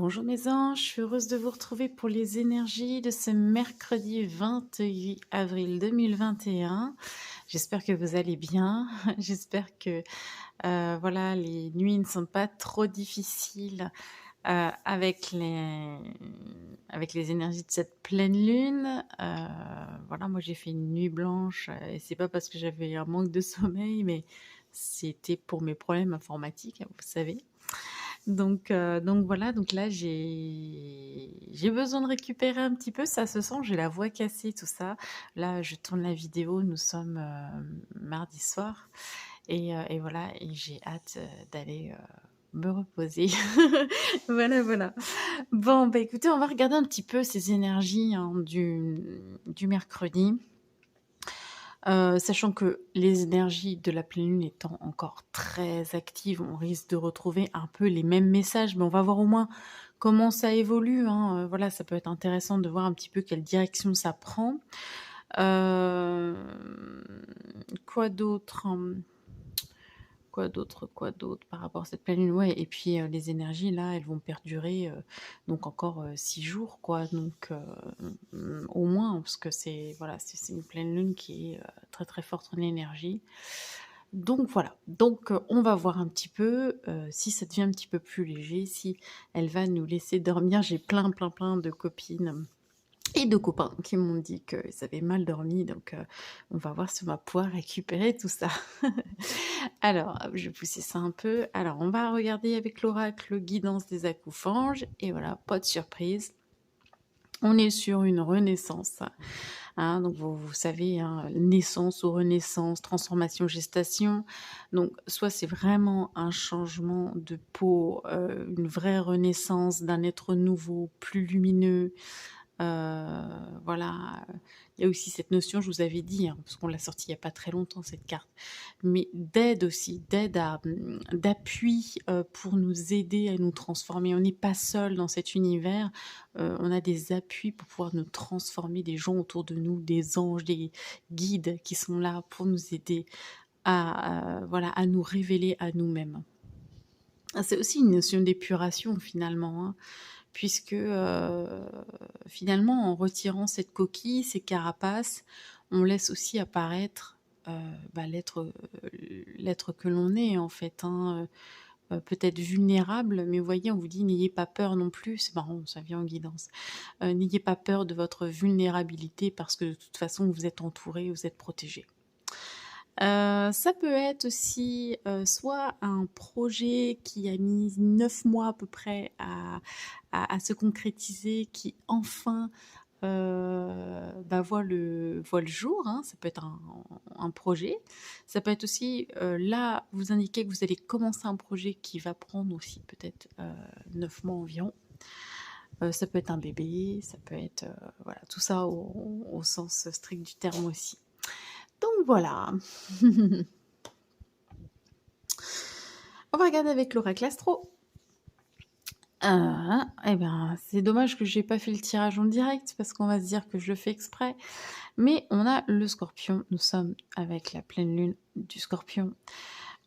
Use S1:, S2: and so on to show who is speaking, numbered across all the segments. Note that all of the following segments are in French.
S1: Bonjour mes anges, je suis heureuse de vous retrouver pour les énergies de ce mercredi 28 avril 2021. J'espère que vous allez bien. J'espère que voilà, les nuits ne sont pas trop difficiles avec les énergies de cette pleine lune. Voilà, moi j'ai fait une nuit blanche et c'est pas parce que j'avais un manque de sommeil, mais c'était pour mes problèmes informatiques, hein, vous savez. Donc voilà, donc là j'ai besoin de récupérer un petit peu, ça se sent, j'ai la voix cassée, tout ça. Là, je tourne la vidéo, nous sommes mardi soir et voilà, et j'ai hâte d'aller me reposer. Voilà, voilà. Bon, bah écoutez, on va regarder un petit peu ces énergies hein, du mercredi. Sachant que les énergies de la pleine lune étant encore très actives, on risque de retrouver un peu les mêmes messages, mais on va voir au moins comment ça évolue, hein, voilà, ça peut être intéressant de voir un petit peu quelle direction ça prend. Hem, quoi d'autre? Quoi d'autre par rapport à cette pleine lune? Ouais et puis, les énergies là, elles vont perdurer, donc encore, 6 jours quoi, donc au moins parce que c'est voilà, c'est une pleine lune qui est, très, très forte en énergie. Donc voilà, donc on va voir un petit peu, si ça devient un petit peu plus léger, si elle va nous laisser dormir. J'ai plein, plein, plein de copines et de copains qui m'ont dit qu'ils avaient mal dormi, donc on va voir si on va pouvoir récupérer tout ça. Alors, hop, je vais pousser ça un peu. Alors, on va regarder avec l'oracle guidance des acouphèges et voilà, pas de surprise. On est sur une renaissance, hein, donc vous savez, hein, naissance ou renaissance, transformation, gestation. Donc, soit c'est vraiment un changement de peau, une vraie renaissance d'un être nouveau, plus lumineux, voilà, il y a aussi cette notion, je vous avais dit, hein, parce qu'on l'a sortie il y a pas très longtemps cette carte, mais d'aide aussi, d'aide à, d'appui, pour nous aider à nous transformer. On n'est pas seul dans cet univers, on a des appuis pour pouvoir nous transformer, des gens autour de nous, des anges, des guides qui sont là pour nous aider à, voilà, à nous révéler à nous-mêmes. C'est aussi une notion d'épuration finalement, hein. Puisque, finalement, en retirant cette coquille, ces carapaces, on laisse aussi apparaître, bah, l'être que l'on est, en fait, hein, peut-être vulnérable, mais vous voyez, on vous dit: «N'ayez pas peur non plus», c'est marrant, ça vient en guidance. «N'ayez pas peur de votre vulnérabilité parce que de toute façon, vous êtes entourés, vous êtes protégés». Ça peut être aussi, soit un projet qui a mis 9 mois à peu près à se concrétiser, qui enfin, bah, voit le jour, hein. Ça peut être un projet. Ça peut être aussi, là, vous indiquez que vous allez commencer un projet qui va prendre aussi peut-être, 9 mois environ. Ça peut être un bébé, ça peut être, voilà, tout ça au sens strict du terme aussi. Donc voilà. On va regarder avec l'oracle astro. Et ben, c'est dommage que j'ai pas fait le tirage en direct parce qu'on va se dire que je le fais exprès. Mais on a le scorpion, nous sommes avec la pleine lune du scorpion.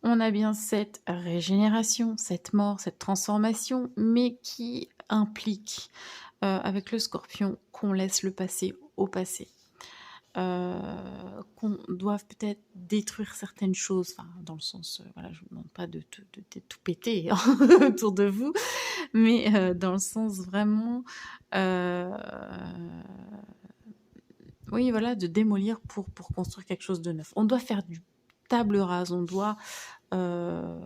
S1: On a bien cette régénération, cette mort, cette transformation, mais qui implique avec le scorpion qu'on laisse le passé au passé. Qu'on doive peut-être détruire certaines choses, enfin, dans le sens, voilà, je vous demande pas de tout péter hein, autour de vous, mais dans le sens vraiment, heu, oui, voilà, de démolir pour construire quelque chose de neuf. On doit faire du table rase, on doit, heu,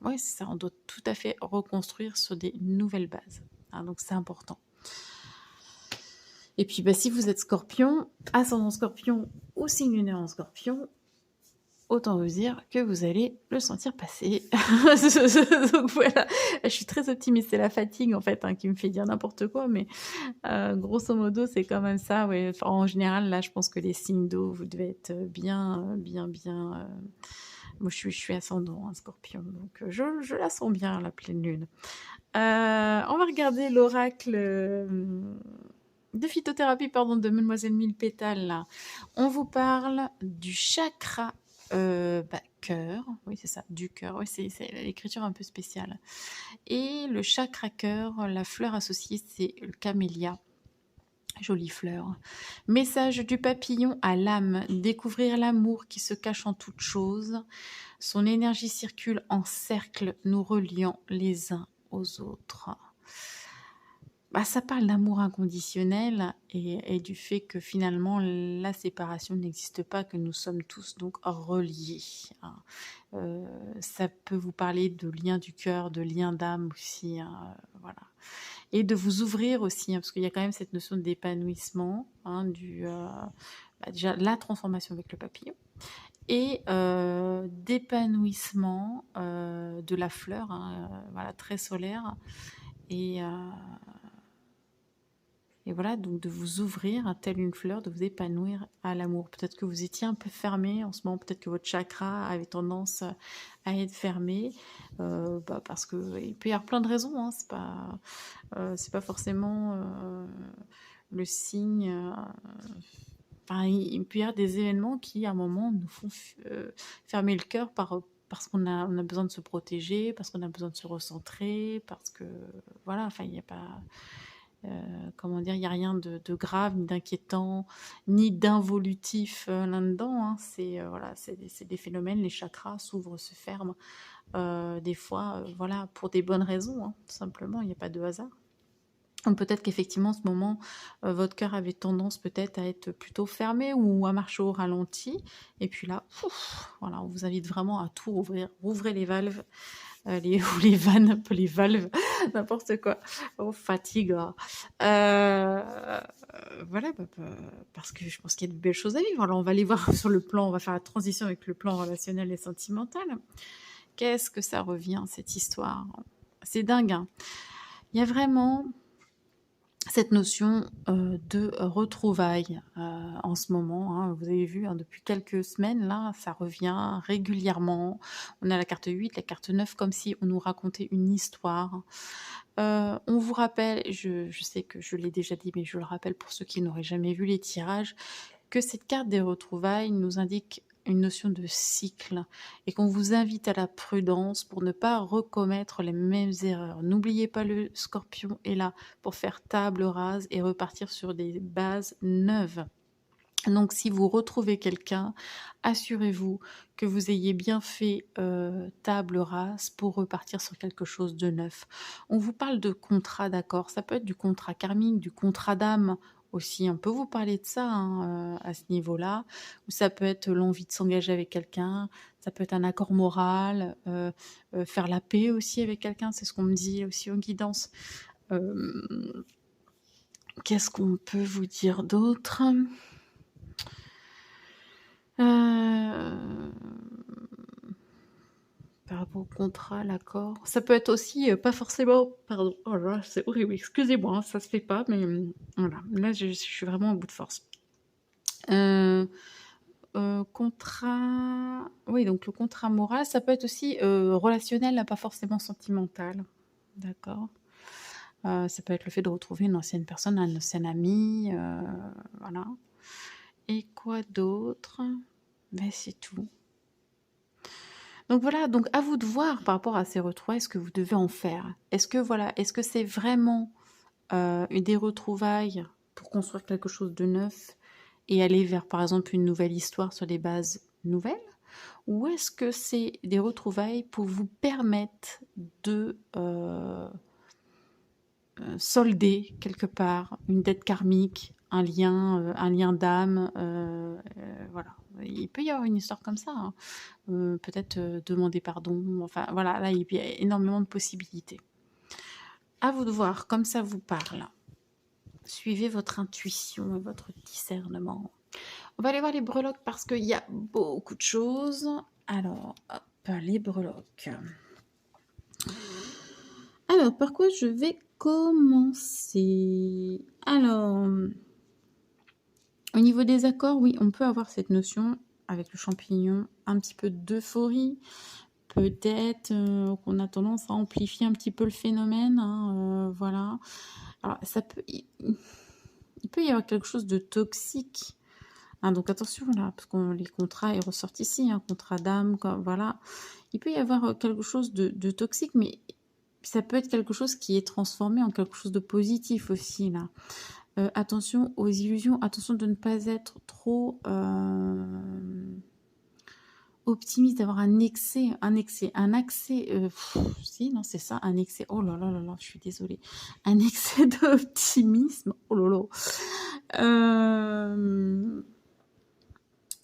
S1: ouais, c'est ça, on doit tout à fait reconstruire sur des nouvelles bases, hein, donc c'est important. Et puis, bah, si vous êtes scorpion, ascendant scorpion ou signe lunaire en scorpion, autant vous dire que vous allez le sentir passer. Donc voilà, je suis très optimiste. C'est la fatigue en fait hein, qui me fait dire n'importe quoi, mais grosso modo c'est quand même ça. Ouais. Enfin, en général, là, je pense que les signes d'eau, vous devez être bien, bien, bien. Moi, je suis ascendant, hein, Scorpion, donc je la sens bien la pleine lune. On va regarder l'oracle. De phytothérapie, pardon, de Mademoiselle Mille Pétales, là. On vous parle du chakra cœur, oui c'est ça, du cœur, oui c'est l'écriture un peu spéciale. Et le chakra cœur, la fleur associée, c'est le camélia. Jolie fleur. Message du papillon à l'âme, découvrir l'amour qui se cache en toute chose. Son énergie circule en cercle, nous reliant les uns aux autres. Bah, ça parle d'amour inconditionnel et du fait que finalement la séparation n'existe pas, que nous sommes tous donc reliés, hein. Ça peut vous parler de lien du cœur, de lien d'âme aussi, hein, voilà. Et de vous ouvrir aussi, hein, parce qu'il y a quand même cette notion d'épanouissement, hein, déjà la transformation avec le papillon et d'épanouissement de la fleur, hein, voilà, très solaire. Et, et voilà, donc de vous ouvrir à telle une fleur, de vous épanouir à l'amour. Peut-être que vous étiez un peu fermé en ce moment, peut-être que votre chakra avait tendance à être fermé, parce qu'il peut y avoir plein de raisons, hein, c'est pas forcément le signe. Enfin, il peut y avoir des événements qui, à un moment, nous font fermer le cœur parce on a besoin de se protéger, parce qu'on a besoin de se recentrer, parce que voilà, enfin, il n'y a pas. Comment dire, il n'y a rien de grave, ni d'inquiétant, ni d'involutif là-dedans, hein. Voilà, c'est des phénomènes, les chakras s'ouvrent, se ferment, des fois, voilà, pour des bonnes raisons, hein, tout simplement, il n'y a pas de hasard. Donc peut-être qu'effectivement, en ce moment, votre cœur avait tendance peut-être à être plutôt fermé ou à marcher au ralenti. Et puis là, pouf, voilà, on vous invite vraiment à tout rouvrir. Rouvrez les valves, ou les vannes, un peu les valves, n'importe quoi. Oh, fatigue. Voilà, parce que je pense qu'il y a de belles choses à vivre. Alors on va aller voir sur le plan, on va faire la transition avec le plan relationnel et sentimental. Qu'est-ce que ça revient, cette histoire? C'est dingue, hein. Il y a vraiment cette notion de retrouvailles en ce moment, hein. Vous avez vu, hein, depuis quelques semaines, là, ça revient régulièrement. On a la carte 8, la carte 9, comme si on nous racontait une histoire. On vous rappelle, je sais que je l'ai déjà dit, mais je le rappelle pour ceux qui n'auraient jamais vu les tirages, que cette carte des retrouvailles nous indique une notion de cycle et qu'on vous invite à la prudence pour ne pas recommettre les mêmes erreurs. N'oubliez pas, le scorpion est là pour faire table rase et repartir sur des bases neuves. Donc si vous retrouvez quelqu'un, assurez-vous que vous ayez bien fait table rase pour repartir sur quelque chose de neuf. On vous parle de contrat, d'accord, ça peut être du contrat karmique, du contrat d'âme aussi, on peut vous parler de ça, hein, à ce niveau-là, ou ça peut être l'envie de s'engager avec quelqu'un, ça peut être un accord moral, faire la paix aussi avec quelqu'un, c'est ce qu'on me dit aussi en guidance. Qu'est-ce qu'on peut vous dire d'autre? Par rapport au contrat, l'accord, ça peut être aussi pas forcément, pardon, oh là là, c'est horrible, excusez-moi, hein, ça se fait pas, mais voilà, là je suis vraiment au bout de force. Contrat, oui, donc le contrat moral, ça peut être aussi relationnel, pas forcément sentimental, d'accord. Ça peut être le fait de retrouver une ancienne personne, un ancien ami, voilà. Et quoi d'autre? Ben, c'est tout. Donc voilà, donc à vous de voir par rapport à ces retrouvailles ce que vous devez en faire. Est-ce que voilà, est-ce que c'est vraiment des retrouvailles pour construire quelque chose de neuf et aller vers, par exemple, une nouvelle histoire sur des bases nouvelles? Ou est-ce que c'est des retrouvailles pour vous permettre de solder quelque part une dette karmique, un lien d'âme, voilà. Il peut y avoir une histoire comme ça, hein. Peut-être demander pardon, enfin voilà, là il y a énormément de possibilités. À vous de voir, comme ça vous parle. Suivez votre intuition et votre discernement. On va aller voir les breloques parce qu'il y a beaucoup de choses. Alors, hop, les breloques. Alors, par quoi je vais commencer? Alors, au niveau des accords, oui, on peut avoir cette notion avec le champignon, un petit peu d'euphorie. Peut-être qu'on a tendance à amplifier un petit peu le phénomène, hein, voilà. Alors, il peut y avoir quelque chose de toxique Hein, donc attention là, parce que les contrats, ils ressortent ici, hein, contrat d'âme, voilà. Il peut y avoir quelque chose de toxique, mais ça peut être quelque chose qui est transformé en quelque chose de positif aussi là. Attention aux illusions, attention de ne pas être trop optimiste, d'avoir un accès, si, non, c'est ça, un excès, oh là là là là, je suis désolée, un excès d'optimisme, oh là là.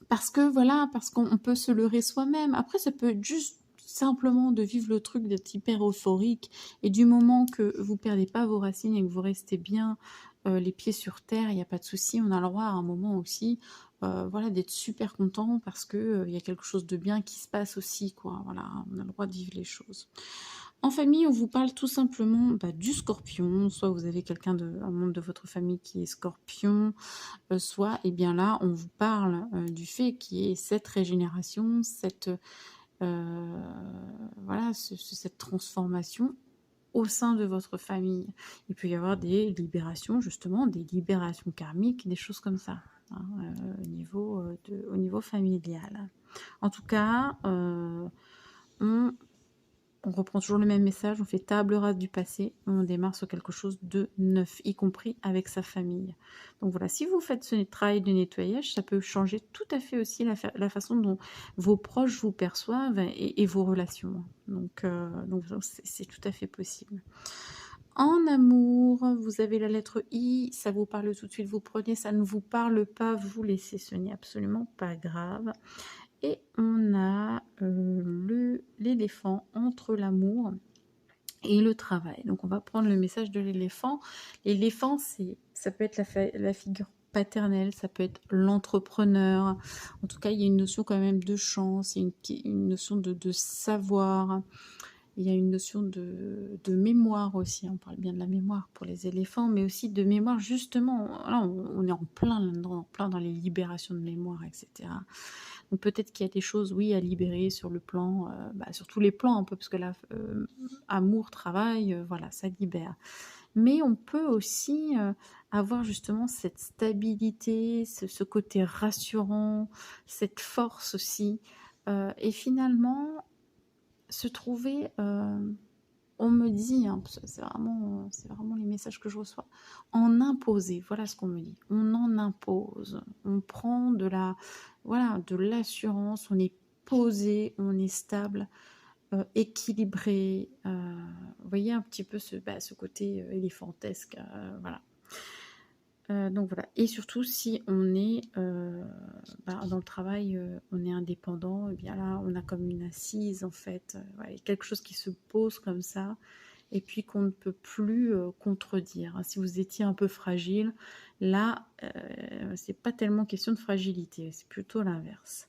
S1: Parce que voilà, parce qu'on peut se leurrer soi-même. Après, ça peut être juste simplement de vivre le truc d'être hyper euphorique et du moment que vous perdez pas vos racines et que vous restez bien les pieds sur terre, il n'y a pas de souci. On a le droit à un moment aussi, voilà, d'être super content parce que il y a quelque chose de bien qui se passe aussi, quoi. Voilà, on a le droit de vivre les choses. En famille, on vous parle tout simplement du scorpion, soit vous avez un membre de votre famille qui est scorpion, soit, et bien là, on vous parle du fait qu'il y ait cette régénération, voilà, cette transformation au sein de votre famille. Il peut y avoir des libérations, justement, des libérations karmiques, des choses comme ça, hein, au niveau familial. En tout cas, on reprend toujours le même message, on fait table rase du passé, on démarre sur quelque chose de neuf, y compris avec sa famille. Donc voilà, si vous faites ce travail de nettoyage, ça peut changer tout à fait aussi la façon dont vos proches vous perçoivent et vos relations. Donc c'est tout à fait possible. En amour, vous avez la lettre I, ça vous parle tout de suite, vous prenez, ça ne vous parle pas, vous laissez, ce n'est absolument pas grave. Et on a l'éléphant entre l'amour et le travail. Donc on va prendre le message de l'éléphant. L'éléphant, ça peut être la figure paternelle, ça peut être l'entrepreneur. En tout cas, il y a une notion quand même de chance, il y a une notion de savoir. Il y a une notion de mémoire aussi, on parle bien de la mémoire pour les éléphants, mais aussi de mémoire justement, là on est en plein là-dedans, en plein dans les libérations de mémoire, etc. Donc peut-être qu'il y a des choses, oui, à libérer sur le plan, sur tous les plans un peu, parce que là, amour, travail, voilà, ça libère. Mais on peut aussi avoir justement cette stabilité, ce côté rassurant, cette force aussi, et finalement se trouver, on me dit, hein, c'est vraiment les messages que je reçois, en imposer, voilà ce qu'on me dit. On en impose, on prend voilà, de l'assurance, on est posé, on est stable, équilibré. Vous voyez un petit peu ce côté éléphantesque, voilà. Donc voilà, et surtout si on est dans le travail, on est indépendant, et bien là on a comme une assise en fait, ouais, quelque chose qui se pose comme ça, et puis qu'on ne peut plus contredire. Si vous étiez un peu fragile, là c'est pas tellement question de fragilité, c'est plutôt l'inverse.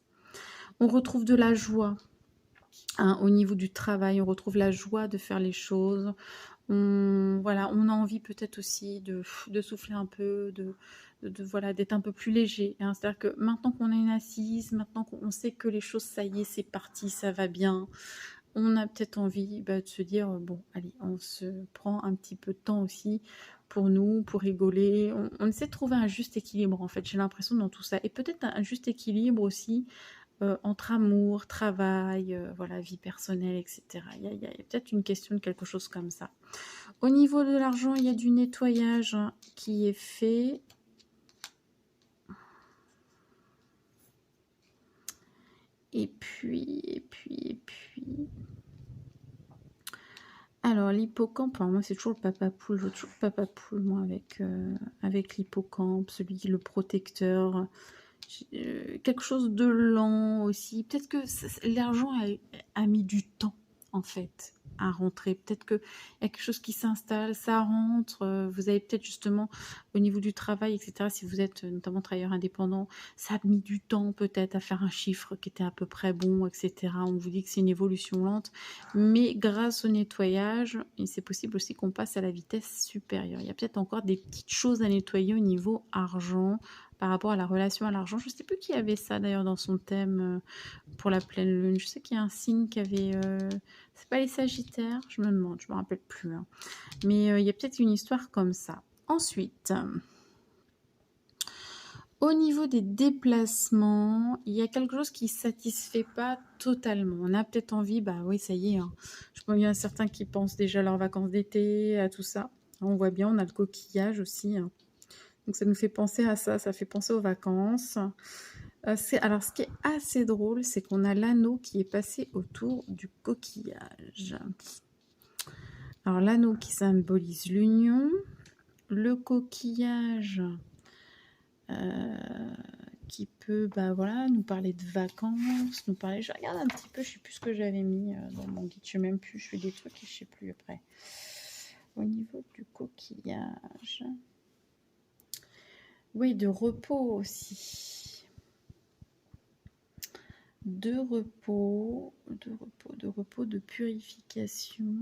S1: On retrouve de la joie, hein, au niveau du travail, on retrouve la joie de faire les choses. Voilà, on a envie peut-être aussi de souffler un peu, voilà, d'être un peu plus léger, hein. C'est-à-dire que maintenant qu'on a une assise, maintenant qu'on sait que les choses, ça y est, c'est parti, ça va bien, on a peut-être envie de se dire, bon, allez, on se prend un petit peu de temps aussi pour nous, pour rigoler. On essaie de trouver un juste équilibre, en fait, j'ai l'impression, dans tout ça. Et peut-être un juste équilibre aussi entre amour, travail, voilà, vie personnelle, etc. Il y a peut-être une question de quelque chose comme ça. Au niveau de l'argent, il y a du nettoyage qui est fait. Et puis... Alors, l'hippocampe, moi, c'est toujours le papa poule. Je veux toujours le papa poule, moi, avec l'hippocampe, le protecteur. Quelque chose de lent aussi. Peut-être que l'argent a mis du temps, en fait, à rentrer. Peut-être qu'il y a quelque chose qui s'installe, ça rentre. Vous avez peut-être justement, au niveau du travail, etc., si vous êtes notamment travailleur indépendant, ça a mis du temps peut-être à faire un chiffre qui était à peu près bon, etc. On vous dit que c'est une évolution lente. Mais grâce au nettoyage, c'est possible aussi qu'on passe à la vitesse supérieure. Il y a peut-être encore des petites choses à nettoyer au niveau argent, par rapport à la relation à l'argent. Je ne sais plus qui avait ça d'ailleurs dans son thème pour la pleine lune. Je sais qu'il y a un signe qui avait... c'est pas les sagittaires, je me demande, je me rappelle plus, hein. Mais il y a peut-être une histoire comme ça. Ensuite, Au niveau des déplacements, il y a quelque chose qui ne satisfait pas totalement. On a peut-être envie, bah oui, ça y est, hein. Je pense qu'il y en a certains qui pensent déjà à leurs vacances d'été, à tout ça. On voit bien, on a le coquillage aussi, hein. Donc ça nous fait penser à ça fait penser aux vacances. Alors ce qui est assez drôle, c'est qu'on a l'anneau qui est passé autour du coquillage. Alors l'anneau qui symbolise l'union, le coquillage qui peut bah, voilà, nous parler de vacances, nous parler... Je regarde un petit peu, je ne sais plus ce que j'avais mis dans mon guide, je sais même plus, je fais des trucs et je ne sais plus après. Au niveau du coquillage. Oui, de repos aussi. De repos, de purification.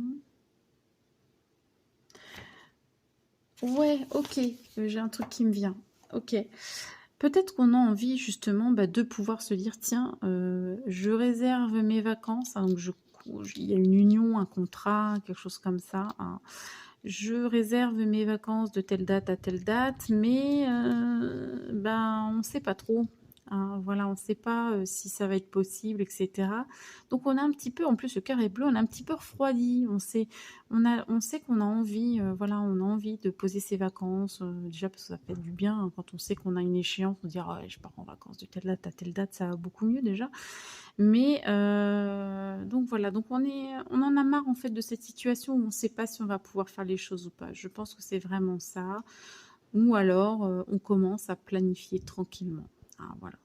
S1: Ouais, ok, j'ai un truc qui me vient. Ok. Peut-être qu'on a envie justement bah, de pouvoir se dire, tiens, je réserve mes vacances, hein, donc il y a une union, un contrat, quelque chose comme ça, hein. Je réserve mes vacances de telle date à telle date, mais ben, on ne sait pas trop, hein, voilà, on ne sait pas si ça va être possible, etc. Donc on a un petit peu, en plus le cœur est bleu, on a un petit peu refroidi, on sait qu'on a envie, voilà, on a envie de poser ses vacances, déjà parce que ça fait du bien, hein, quand on sait qu'on a une échéance, on se dit «Ah ouais, je pars en vacances de telle date à telle date», ça va beaucoup mieux déjà. Mais donc voilà, donc on en a marre en fait de cette situation où on ne sait pas si on va pouvoir faire les choses ou pas. Je pense que c'est vraiment ça. Ou alors on commence à planifier tranquillement. Ah, voilà.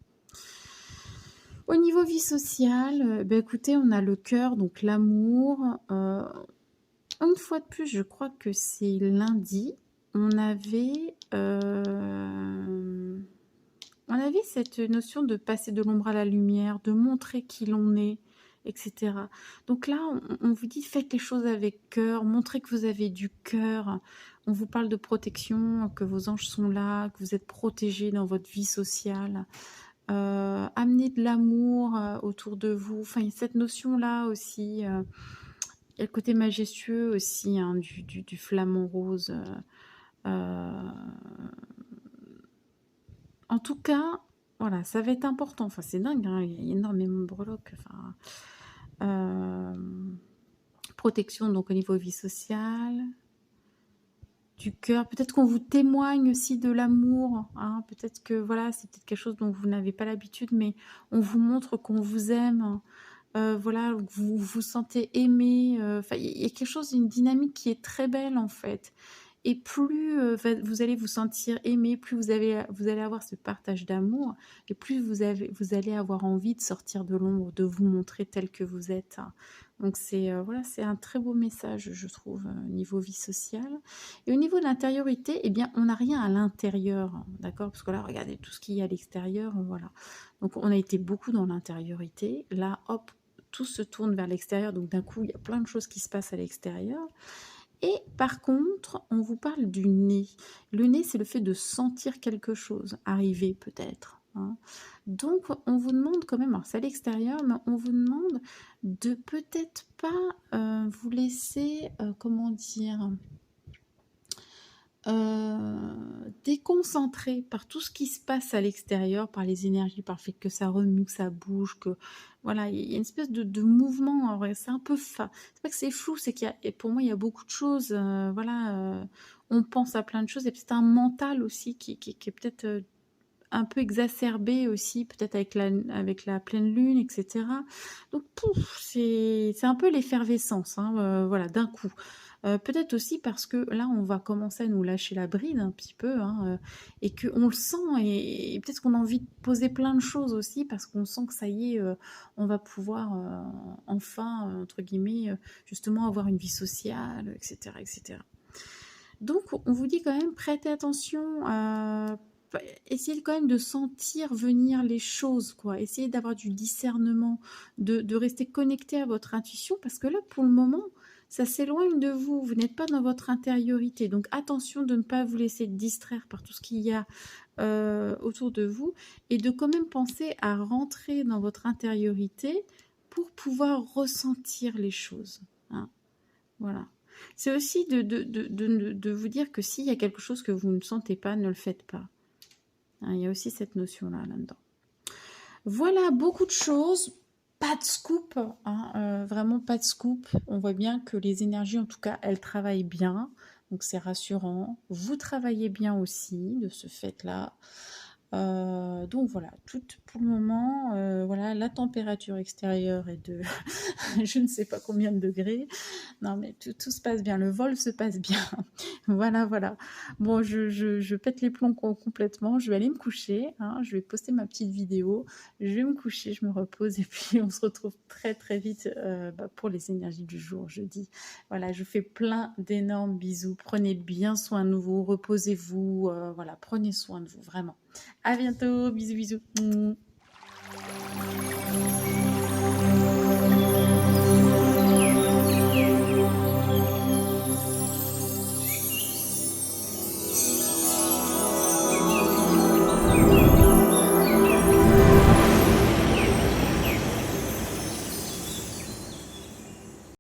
S1: Au niveau vie sociale, ben écoutez, on a le cœur, donc l'amour. Une fois de plus, je crois que c'est lundi. On avait cette notion de passer de l'ombre à la lumière, de montrer qui l'on est, etc. Donc là, on vous dit faites les choses avec cœur, montrez que vous avez du cœur. On vous parle de protection, que vos anges sont là, que vous êtes protégés dans votre vie sociale. Amenez de l'amour autour de vous. Enfin, il y a cette notion-là aussi. Il y a le côté majestueux aussi hein, du flamant rose. En tout cas, voilà, ça va être important. Enfin, c'est dingue, hein, il y a énormément de breloques. Enfin, protection, donc au niveau vie sociale, du cœur. Peut-être qu'on vous témoigne aussi de l'amour. Hein, peut-être que voilà, c'est peut-être quelque chose dont vous n'avez pas l'habitude, mais on vous montre qu'on vous aime. Voilà, vous vous sentez aimé. Enfin, il y a quelque chose, une dynamique qui est très belle en fait. Et plus vous allez vous sentir aimé, plus vous allez avoir ce partage d'amour, et plus vous allez avoir envie de sortir de l'ombre, de vous montrer tel que vous êtes. Donc c'est voilà, c'est un très beau message, je trouve, au niveau vie sociale. Et au niveau de l'intériorité, eh bien, on n'a rien à l'intérieur, hein, d'accord? Parce que là, regardez tout ce qu'il y a à l'extérieur, voilà. Donc on a été beaucoup dans l'intériorité. Là, hop, tout se tourne vers l'extérieur. Donc d'un coup, il y a plein de choses qui se passent à l'extérieur. Et par contre, on vous parle du nez. Le nez, c'est le fait de sentir quelque chose arriver peut-être, hein. Donc, on vous demande quand même, alors c'est à l'extérieur, mais on vous demande de peut-être pas vous laisser, comment dire, déconcentrer par tout ce qui se passe à l'extérieur, par les énergies, par le fait que ça remue, que ça bouge, que voilà, il y a une espèce de mouvement. C'est un peu c'est pas que c'est flou, c'est qu'il y a, et pour moi, il y a beaucoup de choses. Voilà, on pense à plein de choses, et c'est un mental aussi qui est peut-être un peu exacerbé aussi, peut-être avec la pleine lune, etc. Donc, pouf, c'est un peu l'effervescence, hein, voilà, d'un coup. Peut-être aussi parce que là, on va commencer à nous lâcher la bride un petit peu, hein, et qu'on le sent, et peut-être qu'on a envie de poser plein de choses aussi, parce qu'on sent que ça y est, on va pouvoir enfin, entre guillemets, justement avoir une vie sociale, etc., etc. Donc, on vous dit quand même, prêtez attention, essayez quand même de sentir venir les choses, quoi. Essayez d'avoir du discernement, de rester connecté à votre intuition, parce que là, pour le moment, ça s'éloigne de vous. Vous n'êtes pas dans votre intériorité. Donc, attention de ne pas vous laisser distraire par tout ce qu'il y a autour de vous, et de quand même penser à rentrer dans votre intériorité pour pouvoir ressentir les choses, hein. Voilà. C'est aussi de vous dire que s'il y a quelque chose que vous ne sentez pas, ne le faites pas. hein, il y a aussi cette notion-là, là-dedans. Voilà, beaucoup de choses. Pas de scoop, hein, vraiment pas de scoop. On voit bien que les énergies, en tout cas, elles travaillent bien. Donc, c'est rassurant. Vous travaillez bien aussi, de ce fait-là. Donc voilà, tout pour le moment, voilà, la température extérieure est de je ne sais pas combien de degrés. Non, mais tout se passe bien, le vol se passe bien. Voilà, voilà. Bon, je pète les plombs complètement, je vais aller me coucher, hein, je vais poster ma petite vidéo, je vais me coucher, je me repose et puis on se retrouve très très vite pour les énergies du jour, jeudi. Voilà, je vous fais plein d'énormes bisous, prenez bien soin de vous, reposez-vous, voilà, prenez soin de vous, vraiment. À bientôt, bisous bisous.